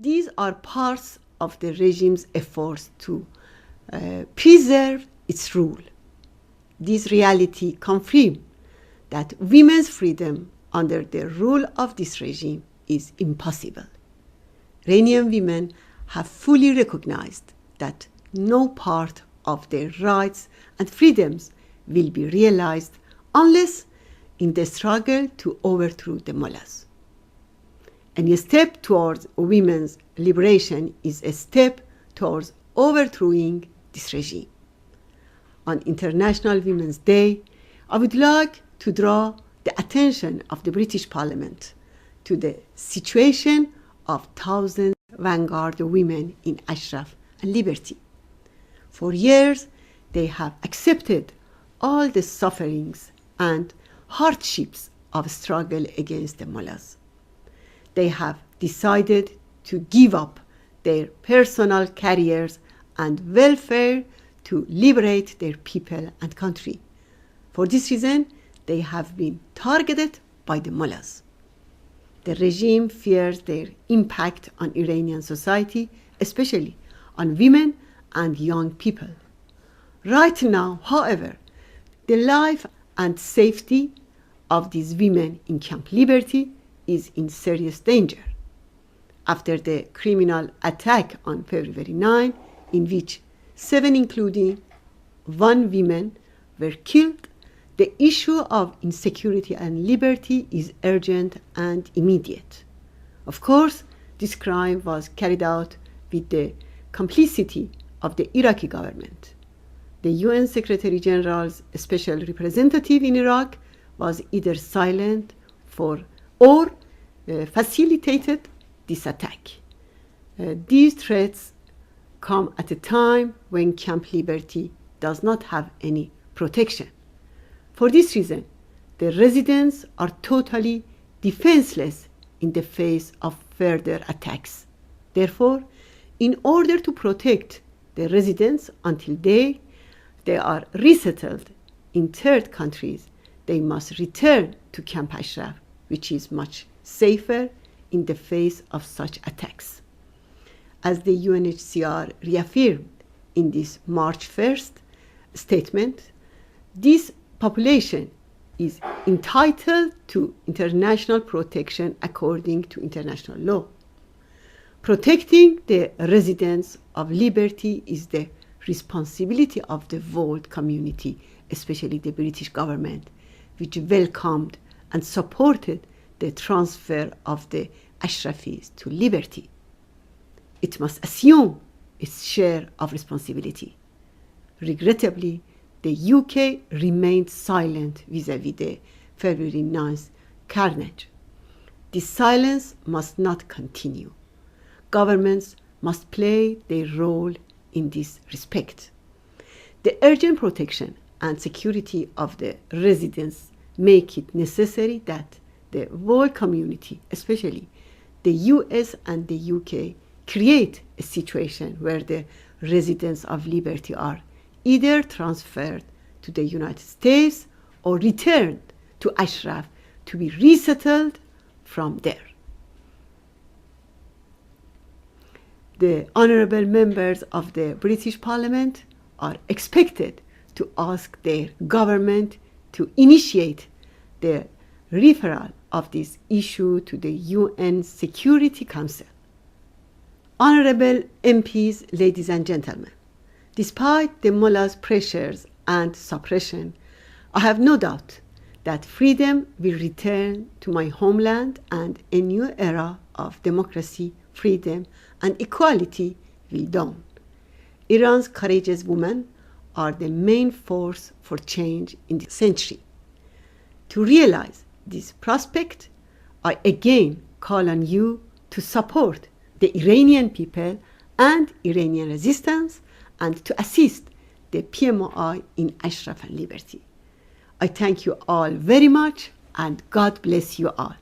These are parts of the regime's efforts to preserve its rule. This reality confirms that women's freedom under the rule of this regime is impossible. Iranian women have fully recognized that no part of their rights and freedoms will be realized unless in the struggle to overthrow the mullahs. Any step towards women's liberation is a step towards overthrowing this regime. On International Women's Day, I would like to draw the attention of the British Parliament to the situation of thousands of vanguard women in Ashraf and Liberty. For years, they have accepted all the sufferings and hardships of struggle against the mullahs. They have decided to give up their personal careers and welfare to liberate their people and country. For this reason, they have been targeted by the mullahs. The regime fears their impact on Iranian society, especially on women and young people. Right now, however, the life and safety of these women in Camp Liberty is in serious danger. After the criminal attack on February 9, in which 7, including 1 woman, were killed, the issue of insecurity and liberty is urgent and immediate. Of course, this crime was carried out with the complicity of the Iraqi government. The UN Secretary General's special representative in Iraq was either silent or facilitated this attack. These threats come at a time when Camp Liberty does not have any protection. For this reason, the residents are totally defenseless in the face of further attacks. Therefore, in order to protect the residents until they are resettled in third countries, they must return to Camp Ashraf, which is much safer in the face of such attacks. As the UNHCR reaffirmed in this March 1st statement, this population is entitled to international protection according to international law. Protecting the residents of Liberty is the responsibility of the world community, especially the British government, which welcomed and supported the transfer of the Ashrafis to Liberty. It must assume its share of responsibility. Regrettably, the UK remained silent vis-à-vis the February 9th carnage. This silence must not continue. Governments must play their role in this respect. The urgent protection and security of the residents make it necessary that the world community, especially the US and the UK, create a situation where the residents of Liberty are either transferred to the United States or returned to Ashraf to be resettled from there. The honorable members of the British Parliament are expected to ask their government to initiate the referral of this issue to the UN Security Council. Honorable MPs, ladies and gentlemen, despite the mullah's pressures and suppression, I have no doubt that freedom will return to my homeland and a new era of democracy, freedom, and equality will dawn. Iran's courageous women are the main force for change in this century. To realize this prospect, I again call on you to support the Iranian people and Iranian resistance and to assist the PMOI in Ashraf and Liberty. I thank you all very much and God bless you all.